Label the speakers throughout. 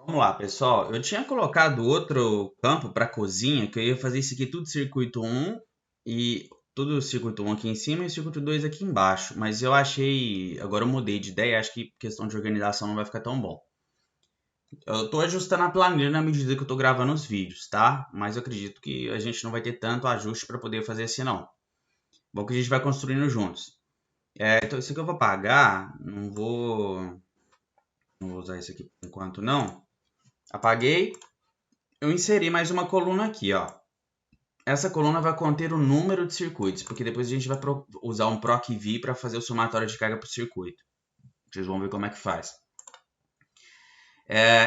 Speaker 1: Vamos lá, pessoal. Eu tinha colocado outro campo para cozinha, que eu ia fazer isso aqui tudo circuito 1 e tudo circuito 1 aqui em cima e circuito 2 aqui embaixo. Mas eu achei, agora eu mudei de ideia, acho que questão de organização não vai ficar tão bom. Eu estou ajustando a planilha na medida que eu estou gravando os vídeos, tá? Mas eu acredito que a gente não vai ter tanto ajuste para poder fazer assim, não. Bom que a gente vai construindo juntos. Então isso aqui eu vou apagar, não vou usar isso aqui por enquanto, não. Apaguei. Eu inseri mais uma coluna aqui, ó. Essa coluna vai conter o número de circuitos, porque depois a gente vai usar um PROC-V para fazer o somatório de carga para o circuito. Vocês vão ver como é que faz.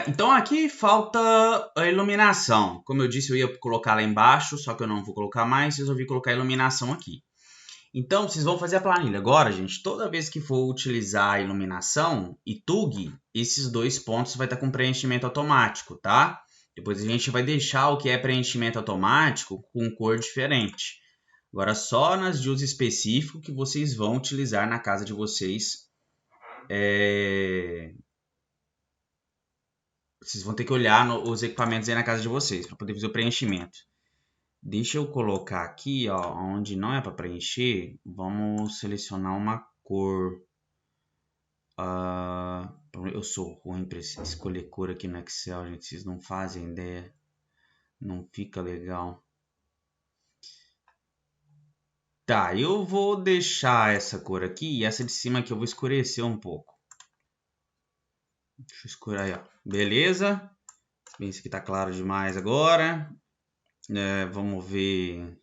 Speaker 1: Então aqui falta a iluminação. Como eu disse, eu ia colocar lá embaixo, só que eu não vou colocar mais, resolvi colocar a iluminação aqui. Então, vocês vão fazer a planilha. Agora, gente, toda vez que for utilizar a iluminação e TUG, esses dois pontos vai estar com preenchimento automático, tá? Depois a gente vai deixar o que é preenchimento automático com cor diferente. Agora, só nas de uso específico que vocês vão utilizar na casa de vocês. Vocês vão ter que olhar os equipamentos aí na casa de vocês para poder fazer o preenchimento. Deixa eu colocar aqui, ó, onde não é para preencher, vamos selecionar uma cor. Eu sou ruim para escolher cor aqui no Excel, gente, vocês não fazem ideia. Não fica legal. Tá, eu vou deixar essa cor aqui e essa de cima aqui eu vou escurecer um pouco. Deixa eu escurecer aí, ó. Beleza? Bem, isso aqui tá claro demais agora. Vamos ver.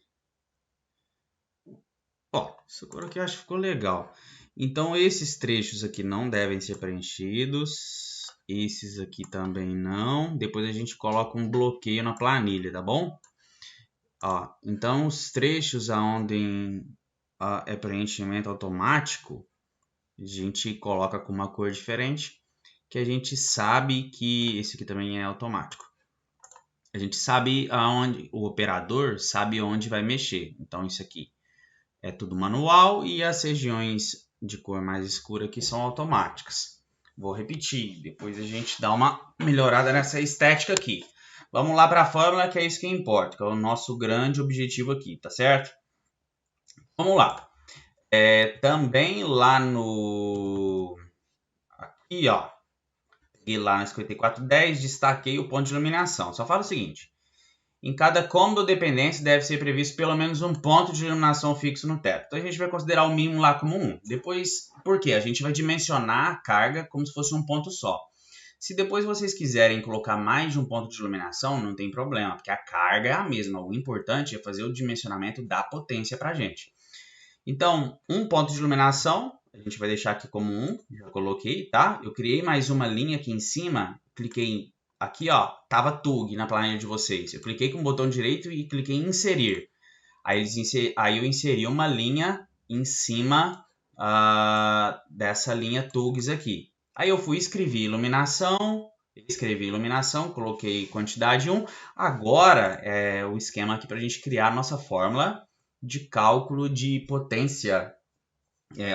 Speaker 1: Ó, essa cor aqui eu acho que ficou legal. Então, esses trechos aqui não devem ser preenchidos. Esses aqui também não. Depois a gente coloca um bloqueio na planilha, tá bom? Ó, então, os trechos onde é preenchimento automático, a gente coloca com uma cor diferente, que a gente sabe que esse aqui também é automático. A gente sabe aonde, o operador sabe onde vai mexer. Então, isso aqui é tudo manual e as regiões de cor mais escura aqui são automáticas. Vou repetir, depois a gente dá uma melhorada nessa estética aqui. Vamos lá para a fórmula, que é isso que importa, que é o nosso grande objetivo aqui, tá certo? Vamos lá. Também lá no... Aqui, ó. Peguei lá na 5410, destaquei o ponto de iluminação. Só fala o seguinte. Em cada cômodo ou dependência deve ser previsto pelo menos um ponto de iluminação fixo no teto. Então a gente vai considerar o mínimo lá como 1. Depois, por quê? A gente vai dimensionar a carga como se fosse um ponto só. Se depois vocês quiserem colocar mais de um ponto de iluminação, não tem problema, porque a carga é a mesma. O importante é fazer o dimensionamento da potência para a gente. Então, um ponto de iluminação, a gente vai deixar aqui como 1, já coloquei, tá? Eu criei mais uma linha aqui em cima, cliquei aqui, ó, tava TUG na planilha de vocês. Eu cliquei com o botão direito e cliquei em inserir. Aí eu inseri uma linha em cima dessa linha TUGs aqui. Aí eu fui escrevi iluminação, coloquei quantidade 1. Agora é o esquema aqui para a gente criar a nossa fórmula de cálculo de potência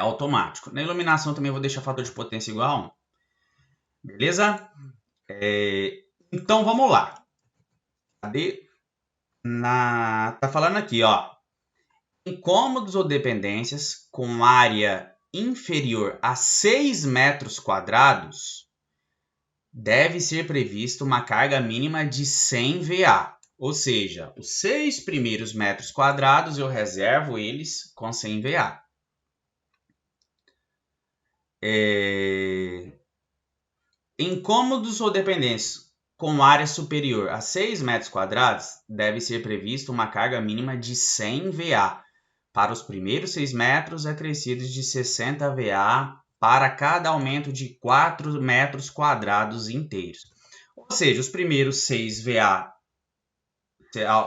Speaker 1: automático. Na iluminação também vou deixar fator de potência igual a 1. Beleza? Então vamos lá. Tá falando aqui, ó. Em cômodos ou dependências com área inferior a 6 metros quadrados, deve ser prevista uma carga mínima de 100 VA. Ou seja, os 6 primeiros metros quadrados eu reservo eles com 100 VA. Em cômodos ou dependências com área superior a 6 metros quadrados, deve ser prevista uma carga mínima de 100 VA. Para os primeiros 6 metros, acrescidos de 60 VA para cada aumento de 4 metros quadrados inteiros. Ou seja, os primeiros 6 VA,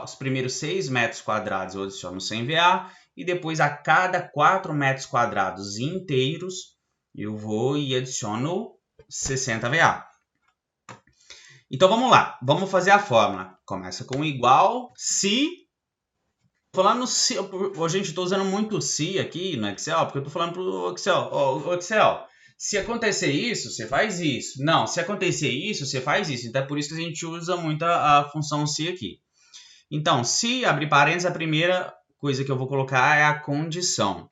Speaker 1: os primeiros 6 metros quadrados eu adiciono 100 VA e depois a cada 4 metros quadrados inteiros eu vou e adiciono 60 VA. Então vamos lá, vamos fazer a fórmula. Começa com igual se... Falando se, gente, estou usando muito se aqui no Excel, porque eu estou falando para o Excel. O Excel, Se acontecer isso, você faz isso. Não, se acontecer isso, você faz isso. Então é por isso que a gente usa muito a função se aqui. Então, se abrir parênteses, a primeira coisa que eu vou colocar é a condição.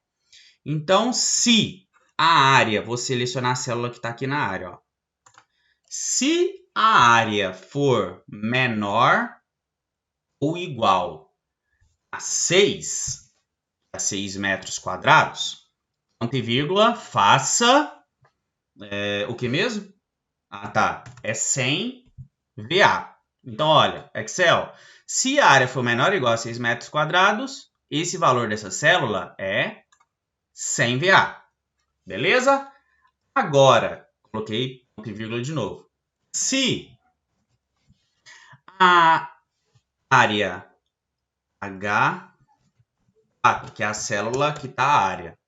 Speaker 1: Então, se a área, vou selecionar a célula que está aqui na área. Ó. Se a área for menor ou igual a 6 metros quadrados, ponto e vírgula, faça o que mesmo? Ah, tá. É 100 VA. Então, olha, Excel, se a área for menor ou igual a 6 metros quadrados, esse valor dessa célula é 100 VA. Beleza? Agora, coloquei ponto e vírgula de novo. Se a área H4, que é a célula que está a área,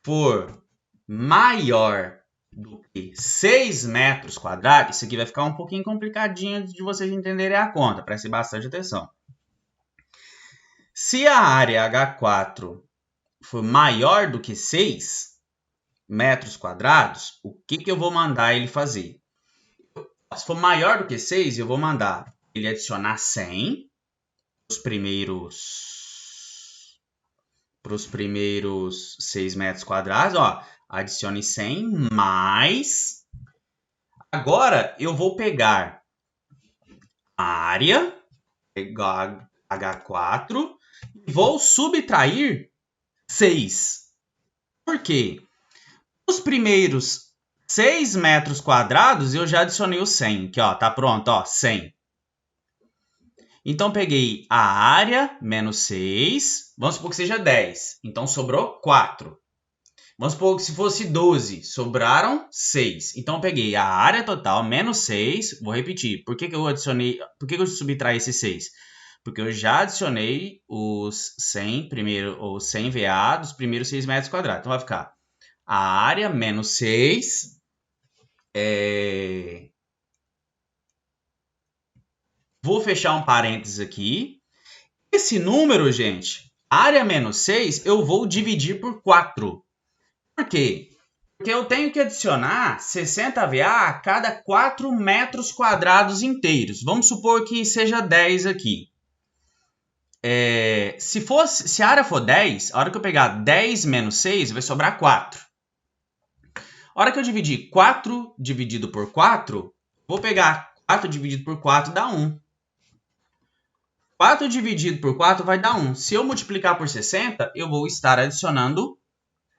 Speaker 1: for maior do que 6 metros quadrados, isso aqui vai ficar um pouquinho complicadinho de vocês entenderem a conta, preste bastante atenção. Se a área H4 for maior do que 6 metros quadrados, o que eu vou mandar ele fazer? Se for maior do que 6, eu vou mandar ele adicionar 100 para os primeiros 6 metros quadrados. Ó, adicione 100 mais. Agora, eu vou pegar a área, pegar H4, e vou subtrair 6. Por quê? Os primeiros 6 metros quadrados, eu já adicionei o 100. Aqui, ó, tá pronto, ó, 100. Então, peguei a área menos 6. Vamos supor que seja 10. Então, sobrou 4. Vamos supor que se fosse 12, sobraram 6. Então, eu peguei a área total menos 6. Vou repetir. Por que eu adicionei? Por que eu subtraí esse 6? Porque eu já adicionei os 100, o 100 VA dos primeiros 6 metros quadrados. Então, vai ficar a área menos 6. Vou fechar um parênteses aqui. Esse número, gente, área menos 6, eu vou dividir por 4. Por quê? Porque eu tenho que adicionar 60 VA a cada 4 metros quadrados inteiros. Vamos supor que seja 10 aqui. Se a área for 10, a hora que eu pegar 10 menos 6, vai sobrar 4. A hora que eu dividir 4 dividido por 4, vou pegar 4 dividido por 4, dá 1. 4 dividido por 4 vai dar 1. Se eu multiplicar por 60, eu vou estar adicionando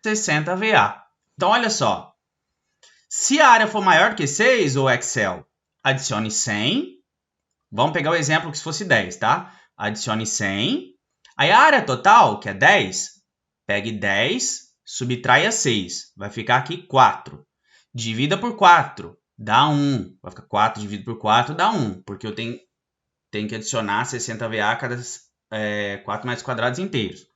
Speaker 1: 60 VA. Então, olha só. Se a área for maior que 6, ou Excel, adicione 100. Vamos pegar o exemplo que se fosse 10, tá? Adicione 100. Aí a área total, que é 10, pegue 10, subtraia 6. Vai ficar aqui 4. Divida por 4, dá 1. Vai ficar 4 dividido por 4, dá 1. Porque eu tenho que adicionar 60 VA a cada 4 metros quadrados inteiros.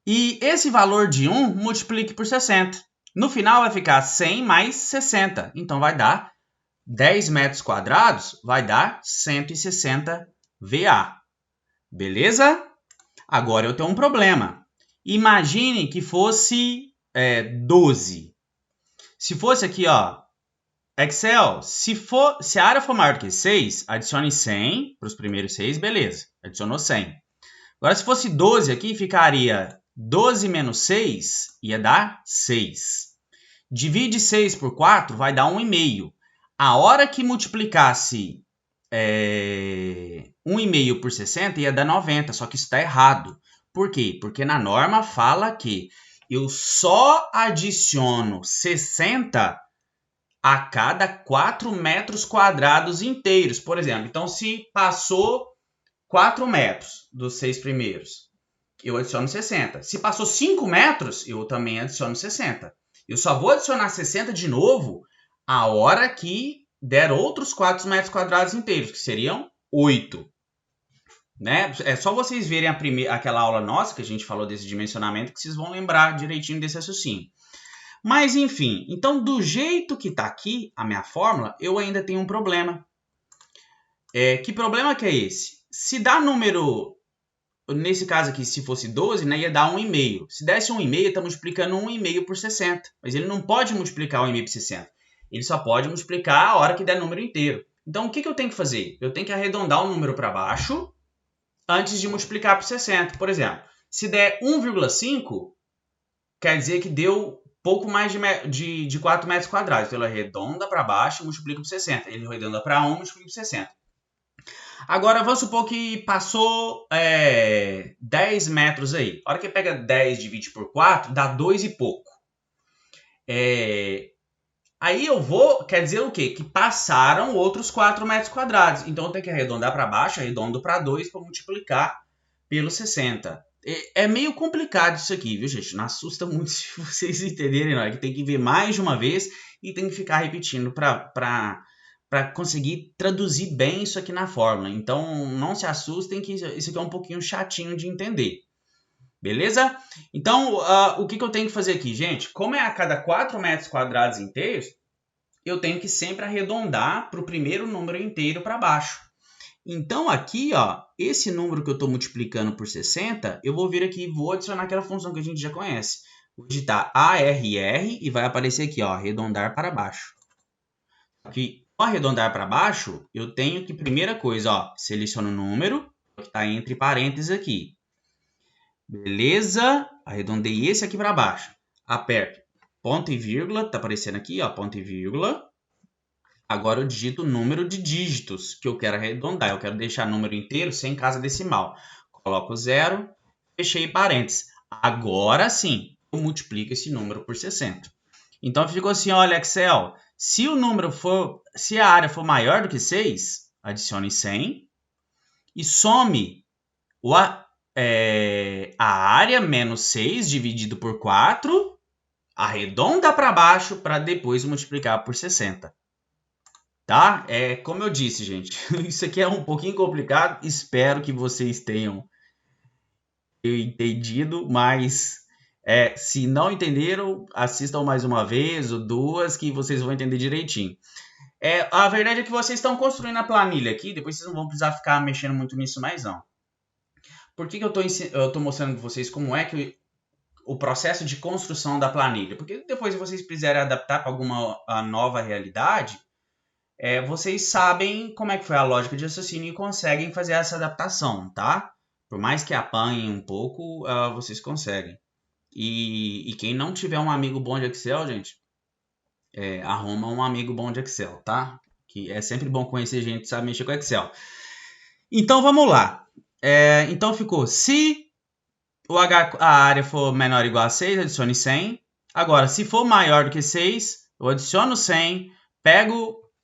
Speaker 1: E esse valor de 1, multiplique por 60. No final vai ficar 100 mais 60. Então, vai dar 10 metros quadrados, vai dar 160 VA. Beleza? Agora eu tenho um problema. Imagine que fosse 12. Se fosse aqui, ó, Excel, se a área for maior que 6, adicione 100 para os primeiros 6, beleza. Adicionou 100. Agora, se fosse 12 aqui, ficaria 12 menos 6, ia dar 6. Divide 6 por 4, vai dar 1,5. A hora que multiplicasse 1,5 por 60, ia dar 90, só que isso está errado. Por quê? Porque na norma fala que eu só adiciono 60 a cada 4 metros quadrados inteiros. Por exemplo, então se passou 4 metros dos 6 primeiros, eu adiciono 60. Se passou 5 metros, eu também adiciono 60. Eu só vou adicionar 60 de novo a hora que der outros 4 metros quadrados inteiros, que seriam 8. Né? É só vocês verem aquela aula nossa que a gente falou desse dimensionamento que vocês vão lembrar direitinho desse raciocínio. Mas, enfim, então do jeito que está aqui a minha fórmula, eu ainda tenho um problema. Que problema que é esse? Se dá número nesse caso aqui, se fosse 12, né, ia dar 1,5. Se desse 1,5, está multiplicando 1,5 por 60. Mas ele não pode multiplicar 1,5 por 60. Ele só pode multiplicar a hora que der número inteiro. Então, o que eu tenho que fazer? Eu tenho que arredondar o número para baixo antes de multiplicar por 60. Por exemplo, se der 1,5, quer dizer que deu pouco mais de 4 metros quadrados. Então, ele arredonda para baixo e multiplica por 60. Ele arredonda para 1 e multiplica por 60. Agora, vamos supor que passou 10 metros aí. A hora que pega 10 divide por 4, dá 2 e pouco. Aí eu vou, quer dizer o quê? Que passaram outros 4 metros quadrados. Então, eu tenho que arredondar para baixo, arredondo para 2 para multiplicar pelo 60. É meio complicado isso aqui, viu, gente? Não assusta muito se vocês entenderem, não. É que tem que ver mais de uma vez e tem que ficar repetindo para conseguir traduzir bem isso aqui na fórmula. Então, não se assustem que isso aqui é um pouquinho chatinho de entender. Beleza? Então, o que eu tenho que fazer aqui, gente? Como é a cada 4 metros quadrados inteiros, eu tenho que sempre arredondar para o primeiro número inteiro para baixo. Então, aqui, ó, esse número que eu estou multiplicando por 60, eu vou vir aqui e vou adicionar aquela função que a gente já conhece. Vou digitar ARR e vai aparecer aqui, ó, arredondar para baixo. Aqui, ao arredondar para baixo, eu tenho que, primeira coisa, ó, seleciono o número que está entre parênteses aqui. Beleza? Arredondei esse aqui para baixo. Aperto ponto e vírgula, está aparecendo aqui, ó, ponto e vírgula. Agora eu digito o número de dígitos que eu quero arredondar. Eu quero deixar número inteiro sem casa decimal. Coloco 0, fechei parênteses. Agora sim, eu multiplico esse número por 60. Então ficou assim, olha, Excel. Se a área for maior do que 6, adicione 100 e some a área menos 6 dividido por 4, arredonda para baixo para depois multiplicar por 60. Tá? Como eu disse, gente, isso aqui é um pouquinho complicado. Espero que vocês tenham entendido, mas se não entenderam, assistam mais uma vez ou duas que vocês vão entender direitinho. A verdade é que vocês estão construindo a planilha aqui, depois vocês não vão precisar ficar mexendo muito nisso mais não. Por que eu estou mostrando para vocês como é que o processo de construção da planilha? Porque depois, se vocês quiserem adaptar para alguma nova realidade, vocês sabem como é que foi a lógica de raciocínio e conseguem fazer essa adaptação, tá? Por mais que apanhem um pouco, vocês conseguem. E quem não tiver um amigo bom de Excel, gente, arruma um amigo bom de Excel, tá? Que é sempre bom conhecer gente que sabe mexer com Excel. Então, vamos lá. Então, ficou, se a área for menor ou igual a 6, adicione 100. Agora, se for maior do que 6, eu adiciono 100,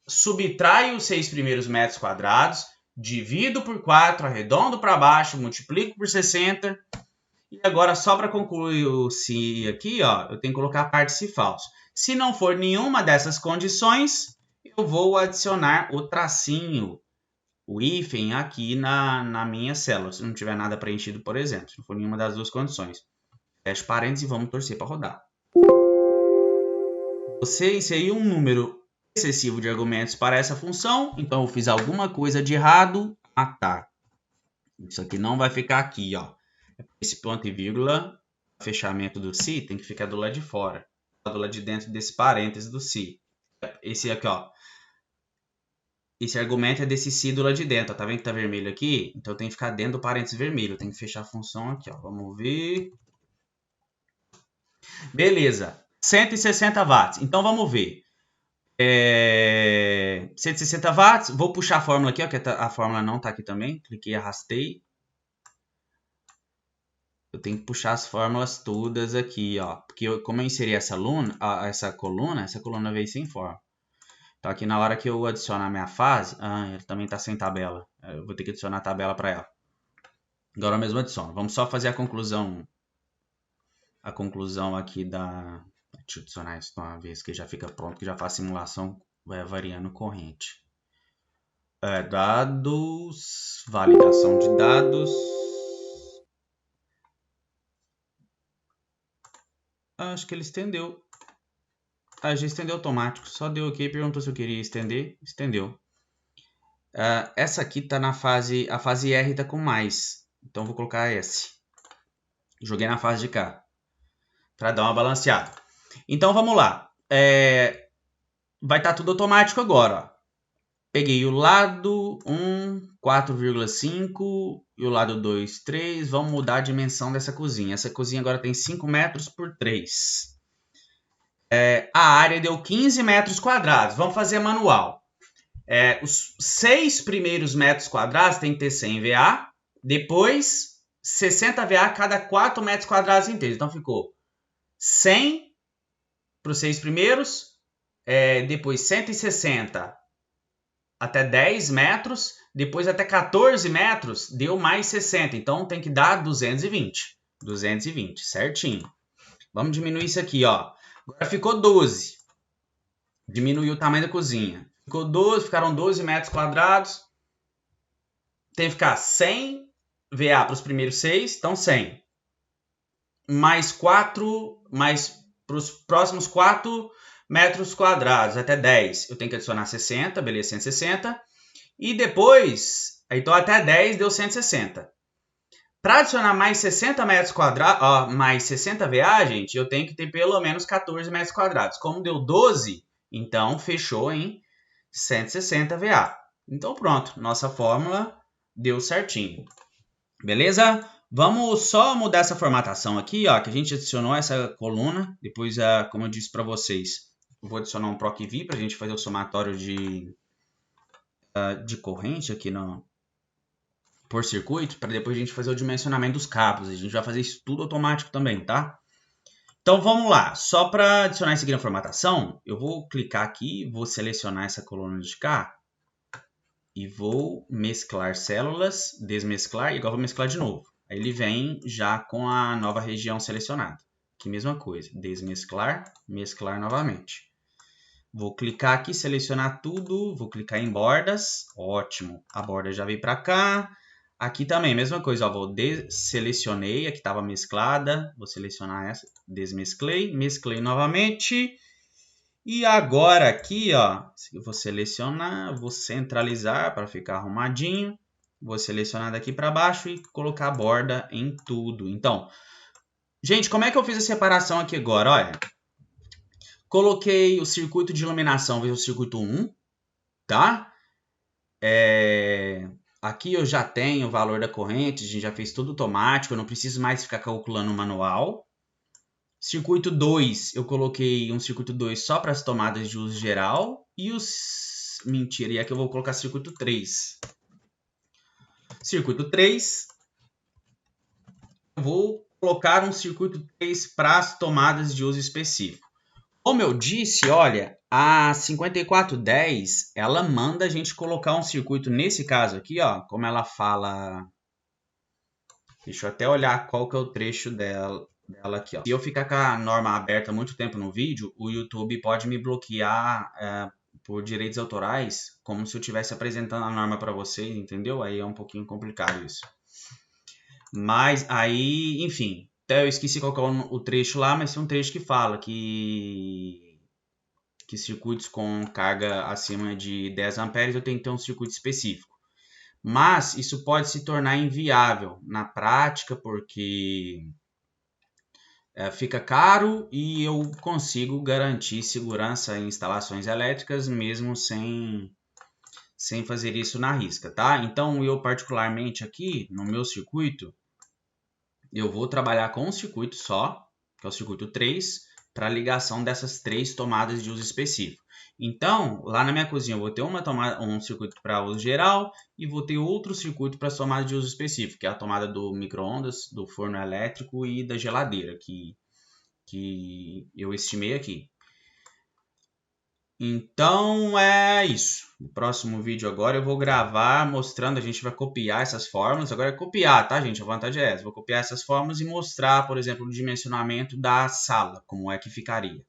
Speaker 1: subtraio os 6 primeiros metros quadrados, divido por 4, arredondo para baixo, multiplico por 60. E agora, só para concluir o se aqui, ó, eu tenho que colocar a parte se falso. Se não for nenhuma dessas condições, eu vou adicionar o tracinho, o hífen aqui na minha célula. Se não tiver nada preenchido, por exemplo, se não for nenhuma das duas condições. Fecha parênteses e vamos torcer para rodar. Você inseriu um número excessivo de argumentos para essa função, então eu fiz alguma coisa de errado. Tá. Isso aqui não vai ficar aqui, ó. Esse ponto e vírgula, fechamento do se, tem que ficar do lado de fora. Do lado de dentro desse parênteses do se. Esse aqui, ó. Esse argumento é desse se do lado de dentro. Ó. Tá vendo que tá vermelho aqui? Então tem que ficar dentro do parênteses vermelho. Tem que fechar a função aqui, ó. Vamos ver. Beleza. 160 watts. Então vamos ver. 160 watts. Vou puxar a fórmula aqui, ó. Que a fórmula não tá aqui também. Cliquei, arrastei. Eu tenho que puxar as fórmulas todas aqui, ó. Porque como eu inseri essa coluna veio sem fórmula. Então, aqui na hora que eu adicionar a minha fase, ele também está sem tabela. Eu vou ter que adicionar a tabela para ela. Agora eu mesmo adiciono. Vamos só fazer a conclusão. A conclusão aqui da... Deixa eu adicionar isso de uma vez que já fica pronto, que já faz simulação variando corrente. Dados, validação de dados. Acho que ele estendeu. Já estendeu automático. Só deu OK, perguntou se eu queria estender. Estendeu. Essa aqui está na fase... A fase R está com mais. Então vou colocar S. Joguei na face de cá, para dar uma balanceada. Então vamos lá. Vai estar tudo automático agora, ó. Peguei o lado 1, 4,5 e o lado 2, 3. Vamos mudar a dimensão dessa cozinha. Essa cozinha agora tem 5 metros por 3. A área deu 15 metros quadrados. Vamos fazer manual. Os 6 primeiros metros quadrados tem que ter 100 VA. Depois, 60 VA a cada 4 metros quadrados inteiros. Então ficou 100 para os 6 primeiros. Depois 160 até 10 metros, depois até 14 metros, deu mais 60. Então, tem que dar 220. 220, certinho. Vamos diminuir isso aqui, ó. Agora ficou 12. Diminuiu o tamanho da cozinha. Ficou 12, ficaram 12 metros quadrados. Tem que ficar 100 VA para os primeiros 6, então 100. Mais 4, mais para os próximos 4 metros quadrados, até 10, eu tenho que adicionar 60, beleza, 160. E depois, então até 10 deu 160. Para adicionar mais 60 metros quadrados, mais 60 VA, gente, eu tenho que ter pelo menos 14 metros quadrados. Como deu 12, então fechou em 160 VA. Então pronto, nossa fórmula deu certinho. Beleza? Vamos só mudar essa formatação aqui, ó, que a gente adicionou essa coluna. Depois, como eu disse para vocês, eu vou adicionar um PROC-V para a gente fazer o somatório de corrente aqui por circuito, para depois a gente fazer o dimensionamento dos cabos. A gente vai fazer isso tudo automático também, tá? Então vamos lá. Só para adicionar isso aqui na formatação, eu vou clicar aqui, vou selecionar essa coluna de cá e vou mesclar células, desmesclar e agora vou mesclar de novo. Aí ele vem já com a nova região selecionada. Aqui mesma coisa, desmesclar, mesclar novamente. Vou clicar aqui, selecionar tudo, vou clicar em bordas, ótimo, a borda já veio para cá. Aqui também, mesma coisa, ó, vou selecionei, aqui estava mesclada, vou selecionar essa, desmesclei, mesclei novamente. E agora aqui, ó, eu vou selecionar, vou centralizar para ficar arrumadinho. Vou selecionar daqui para baixo e colocar a borda em tudo. Então, gente, como é que eu fiz a separação aqui agora? Olha, coloquei o circuito de iluminação vezes o circuito 1, tá? Aqui eu já tenho o valor da corrente, a gente já fez tudo automático, eu não preciso mais ficar calculando manual. Circuito 2, eu coloquei um circuito 2 só para as tomadas de uso geral. E mentira, e aqui eu vou colocar circuito 3. Circuito 3, eu vou colocar um circuito 3 para as tomadas de uso específico. Como eu disse, olha, a 5410, ela manda a gente colocar um circuito, nesse caso aqui, ó, como ela fala... Deixa eu até olhar qual que é o trecho dela aqui, ó. Se eu ficar com a norma aberta muito tempo no vídeo, o YouTube pode me bloquear por direitos autorais, como se eu estivesse apresentando a norma para vocês, entendeu? Aí é um pouquinho complicado isso. Mas aí, enfim, até eu esqueci qual que é o trecho lá, mas tem um trecho que fala que circuitos com carga acima de 10 amperes eu tenho que ter um circuito específico. Mas isso pode se tornar inviável na prática, porque fica caro e eu consigo garantir segurança em instalações elétricas mesmo sem fazer isso na risca, tá? Então eu particularmente aqui no meu circuito, eu vou trabalhar com um circuito só, que é o circuito 3, para ligação dessas 3 tomadas de uso específico. Então, lá na minha cozinha eu vou ter um circuito para uso geral e vou ter outro circuito para tomada de uso específico, que é a tomada do micro-ondas, do forno elétrico e da geladeira, que eu estimei aqui. Então, é isso. No próximo vídeo agora eu vou gravar mostrando, a gente vai copiar essas fórmulas. Agora é copiar, tá, gente? A vantagem é essa. Vou copiar essas fórmulas e mostrar, por exemplo, o dimensionamento da sala, como é que ficaria.